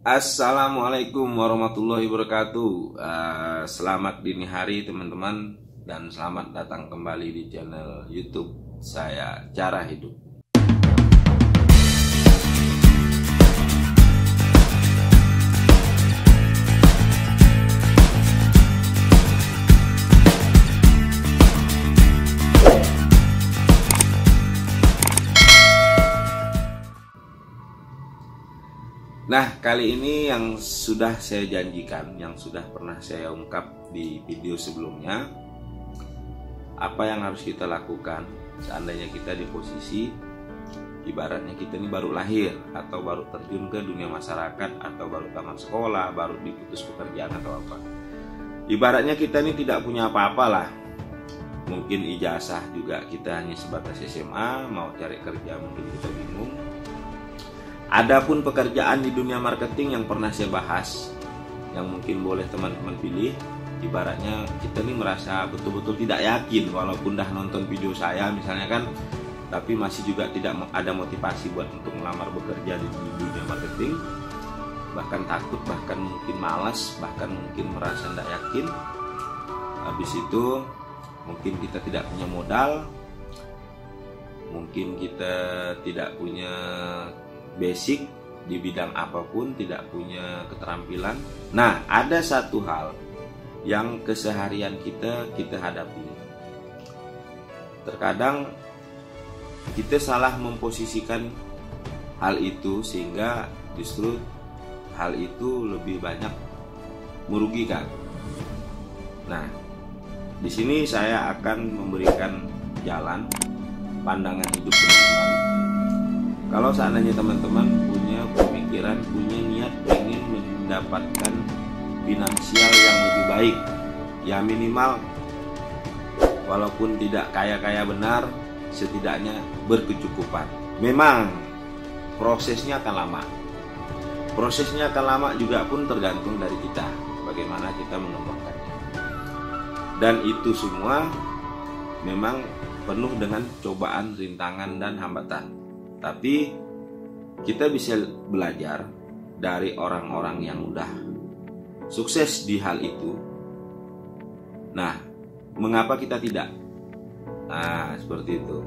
Assalamualaikum warahmatullahi wabarakatuh. Selamat dini hari teman-teman, dan selamat datang kembali di channel YouTube saya, Cara Hidup. Nah, kali ini yang sudah saya janjikan, yang sudah pernah saya ungkap di video sebelumnya, apa yang harus kita lakukan seandainya kita di posisi ibaratnya kita ini baru lahir atau baru terjun ke dunia masyarakat atau baru tamat sekolah, baru diputus pekerjaan atau apa. Ibaratnya kita ini tidak punya apa-apa lah. Mungkin ijazah juga kita hanya sebatas SMA, mau cari kerja mungkin kita bingung. Adapun pekerjaan di dunia marketing yang pernah saya bahas, yang mungkin boleh teman-teman pilih, ibaratnya kita ini merasa betul-betul tidak yakin walaupun dah nonton video saya misalnya kan, tapi masih juga tidak ada motivasi buat untuk melamar bekerja di dunia marketing, bahkan takut, bahkan mungkin malas, bahkan mungkin merasa tidak yakin. Habis itu mungkin kita tidak punya modal, mungkin kita tidak punya basic di bidang apapun, tidak punya keterampilan. Nah, ada satu hal yang keseharian kita hadapi. Terkadang kita salah memposisikan hal itu sehingga justru hal itu lebih banyak merugikan. Nah, di sini saya akan memberikan jalan pandangan hidup teman-teman. Kalau seandainya teman-teman punya pemikiran, punya niat ingin mendapatkan finansial yang lebih baik, ya minimal walaupun tidak kaya-kaya benar, setidaknya berkecukupan. Memang prosesnya akan lama. Prosesnya akan lama juga pun tergantung dari kita, bagaimana kita mengembangkannya. Dan itu semua memang penuh dengan cobaan, rintangan, dan hambatan. Tapi kita bisa belajar dari orang-orang yang udah sukses di hal itu. Nah, mengapa kita tidak? Nah, seperti itu.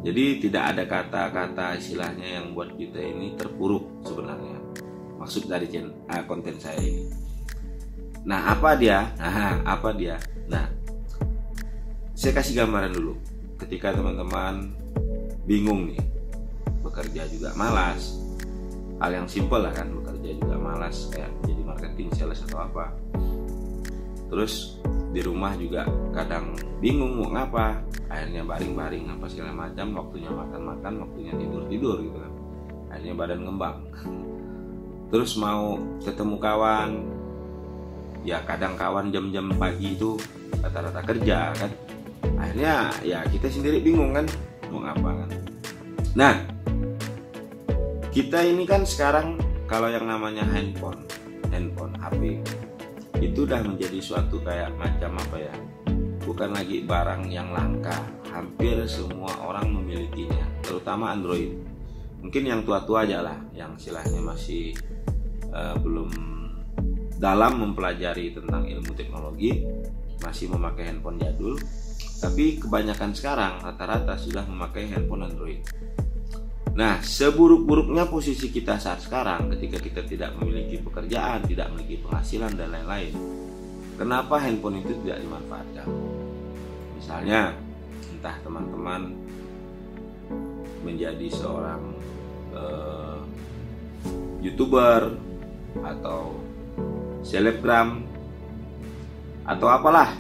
Jadi tidak ada kata-kata istilahnya yang buat kita ini terpuruk sebenarnya. Maksud dari konten saya ini. Nah, apa dia? Nah, saya kasih gambaran dulu. Ketika teman-teman bingung nih, bekerja juga malas, hal yang simpel lah kan, bekerja juga malas kayak jadi marketing, sales atau apa. Terus di rumah juga kadang bingung mau ngapa, akhirnya baring-baring apa segala macam, waktunya makan-makan, waktunya tidur-tidur gitu kan, akhirnya badan ngembang. Terus mau ketemu kawan, ya kadang kawan jam-jam pagi itu rata-rata kerja kan, akhirnya ya kita sendiri bingung kan mau ngapa kan. Nah, kita ini kan sekarang kalau yang namanya handphone, HP itu udah menjadi suatu kayak macam apa ya, bukan lagi barang yang langka. Hampir semua orang memilikinya, terutama Android. Mungkin yang tua-tua aja lah, yang istilahnya masih belum dalam mempelajari tentang ilmu teknologi, masih memakai handphone jadul. Tapi kebanyakan sekarang rata-rata sudah memakai handphone Android. Nah, seburuk-buruknya posisi kita saat sekarang ketika kita tidak memiliki pekerjaan, tidak memiliki penghasilan dan lain-lain, kenapa handphone itu tidak dimanfaatkan? Misalnya, entah teman-teman menjadi seorang YouTuber atau selebgram atau apalah,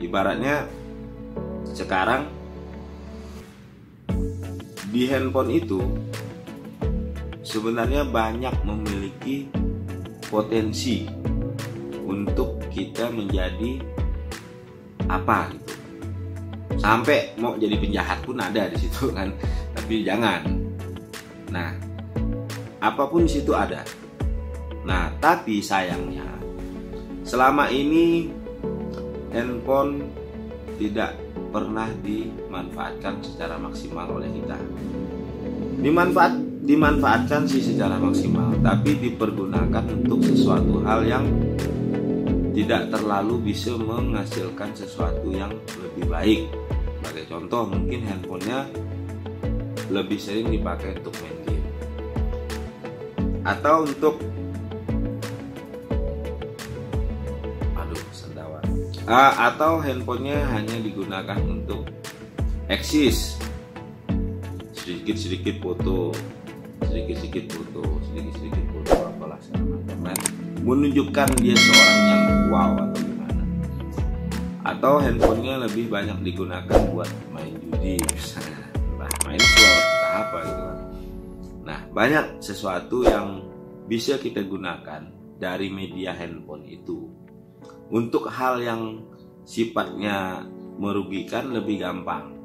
ibaratnya sekarang di handphone itu sebenarnya banyak memiliki potensi untuk kita menjadi apa gitu. Sampai mau jadi penjahat pun ada di situ kan, tapi jangan. Nah, apapun di situ ada. Nah, tapi sayangnya selama ini handphone tidak pernah dimanfaatkan secara maksimal oleh kita. dimanfaatkan sih secara maksimal, tapi dipergunakan untuk sesuatu hal yang tidak terlalu bisa menghasilkan sesuatu yang lebih baik. Sebagai contoh, mungkin handphonenya lebih sering dipakai untuk main game, atau untuk atau handphonenya hanya digunakan untuk eksis, sedikit-sedikit foto, apalah segala macam, menunjukkan dia seorang yang wow atau gimana. Atau handphonenya lebih banyak digunakan buat main judi misalnya, main slot, apa gitu kan. Nah, banyak sesuatu yang bisa kita gunakan dari media handphone itu. Untuk hal yang sifatnya merugikan lebih gampang,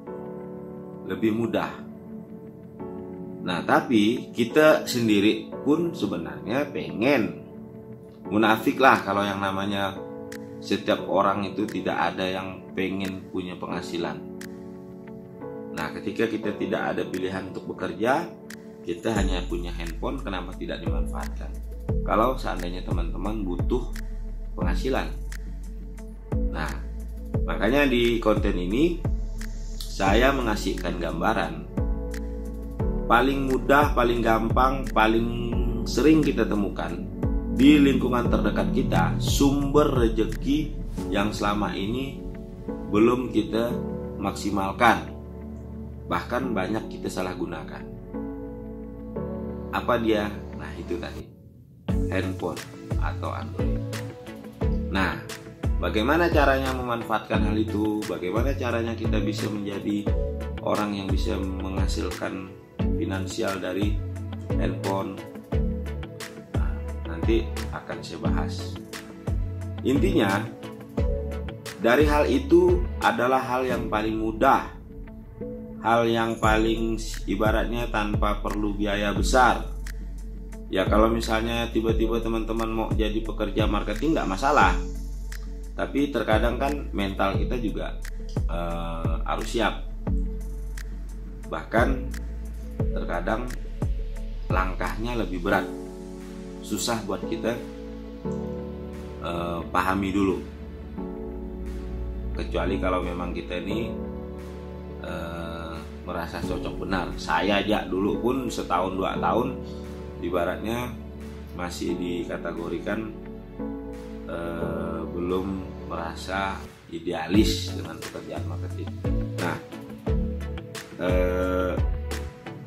lebih mudah. Nah, tapi kita sendiri pun sebenarnya pengen, munafik lah kalau yang namanya setiap orang itu tidak ada yang pengen punya penghasilan. Nah, ketika kita tidak ada pilihan untuk bekerja, kita hanya punya handphone, kenapa tidak dimanfaatkan? Kalau seandainya teman-teman butuh penghasilan. Nah, makanya di konten ini saya mengasihkan gambaran paling mudah, paling gampang, paling sering kita temukan di lingkungan terdekat kita, sumber rezeki yang selama ini belum kita maksimalkan, bahkan banyak kita salah gunakan. Apa dia? Nah, itu tadi, handphone atau Android. Nah, bagaimana caranya memanfaatkan hal itu? Bagaimana caranya kita bisa menjadi orang yang bisa menghasilkan finansial dari handphone? Nah, nanti akan saya bahas. Intinya, dari hal itu adalah hal yang paling mudah, hal yang paling ibaratnya tanpa perlu biaya besar. Ya, kalau misalnya tiba-tiba teman-teman mau jadi pekerja marketing nggak masalah. Tapi terkadang kan mental kita juga harus siap. Bahkan terkadang langkahnya lebih berat, susah buat kita pahami dulu. Kecuali kalau memang kita ini merasa cocok benar. Saya aja dulu pun setahun 2 tahun ibaratnya masih dikategorikan belum merasa idealis dengan pekerjaan marketing. Nah,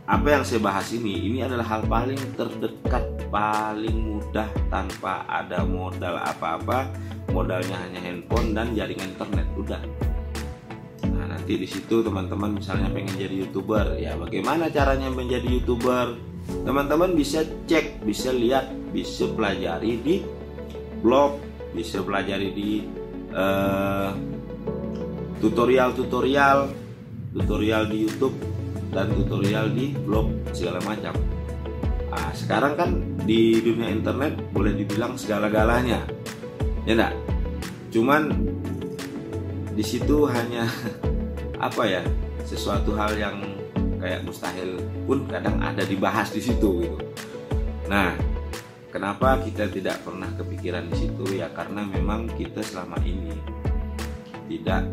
apa yang saya bahas ini adalah hal paling terdekat, paling mudah tanpa ada modal apa-apa. Modalnya hanya handphone dan jaringan internet, udah. Nah, nanti di situ teman-teman misalnya pengen jadi YouTuber, ya bagaimana caranya menjadi YouTuber? Teman-teman bisa cek, bisa lihat, bisa pelajari di blog, bisa pelajari di tutorial di YouTube dan tutorial di blog segala macam. Nah, sekarang kan di dunia internet boleh dibilang segala-galanya, ya enggak? Cuman di situ hanya apa ya, sesuatu hal yang kayak mustahil pun kadang ada dibahas di situ gitu. Nah, kenapa kita tidak pernah kepikiran di situ? Ya karena memang kita selama ini tidak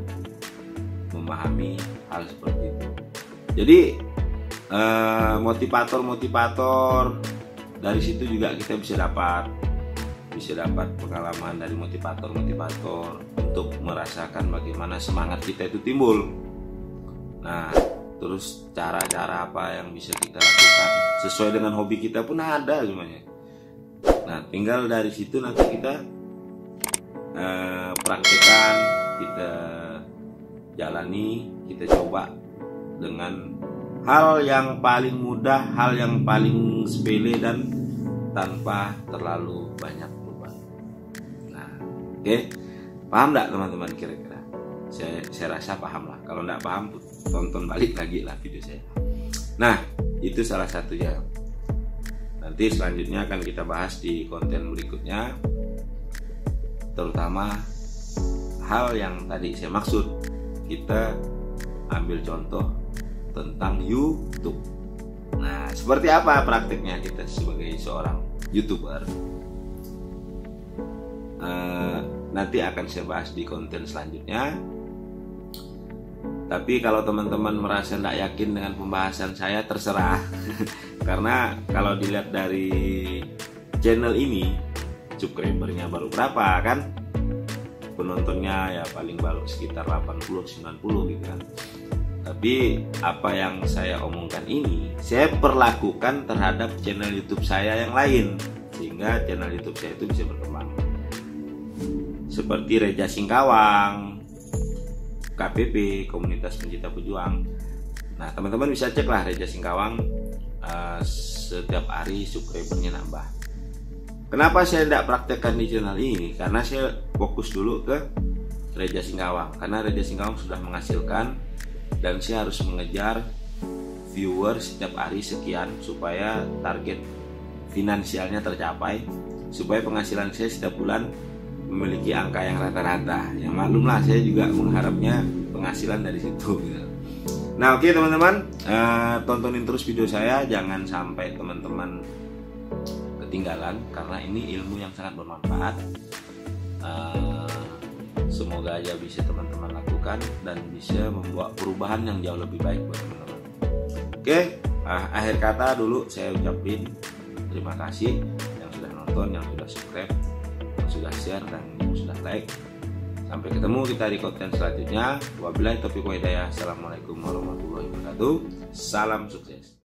memahami hal seperti itu. Jadi motivator dari situ juga kita bisa dapat pengalaman dari motivator untuk merasakan bagaimana semangat kita itu timbul. Nah, terus cara-cara apa yang bisa kita lakukan sesuai dengan hobi kita pun ada semuanya. Nah, tinggal dari situ nanti kita praktekkan, kita jalani, kita coba dengan hal yang paling mudah, hal yang paling sepele dan tanpa terlalu banyak beban. Nah, oke. Paham nggak teman-teman kira-kira? Saya rasa paham lah. Kalau nggak paham, tonton balik lagi lah video saya. Nah, itu salah satunya. Nanti selanjutnya akan kita bahas di konten berikutnya, terutama hal yang tadi saya maksud. Kita ambil contoh tentang YouTube. Nah, seperti apa prakteknya kita sebagai seorang YouTuber? Nanti akan saya bahas di konten selanjutnya. Tapi kalau teman-teman merasa tidak yakin dengan pembahasan saya, terserah. Karena kalau dilihat dari channel ini, subscribernya baru berapa kan? Penontonnya ya paling baru sekitar 80-90 gitu kan. Tapi apa yang saya omongkan ini saya perlakukan terhadap channel YouTube saya yang lain, sehingga channel YouTube saya itu bisa berkembang. Seperti Reja Singkawang, KPP, Komunitas Pencinta Pejuang. Nah, teman-teman bisa cek lah Reja Singkawang, setiap hari subscribernya nambah. Kenapa saya tidak praktekkan di channel ini? Karena saya fokus dulu ke Reja Singkawang. Karena Reja Singkawang sudah menghasilkan, dan saya harus mengejar viewer setiap hari sekian supaya target finansialnya tercapai, supaya penghasilan saya setiap bulan memiliki angka yang rata-rata. Ya maklumlah, saya juga mengharapnya penghasilan dari situ gitu. Nah, oke teman-teman, tontonin terus video saya, jangan sampai teman-teman ketinggalan karena ini ilmu yang sangat bermanfaat. Semoga aja bisa teman-teman lakukan dan bisa membawa perubahan yang jauh lebih baik buat teman-teman. Oke, akhir kata dulu saya ucapin terima kasih yang sudah nonton, yang sudah subscribe, yang sudah share, dan yang sudah like. Sampai ketemu kita di konten selanjutnya. Wabillahi taufiq wal hidayah. Assalamualaikum warahmatullahi wabarakatuh. Salam sukses.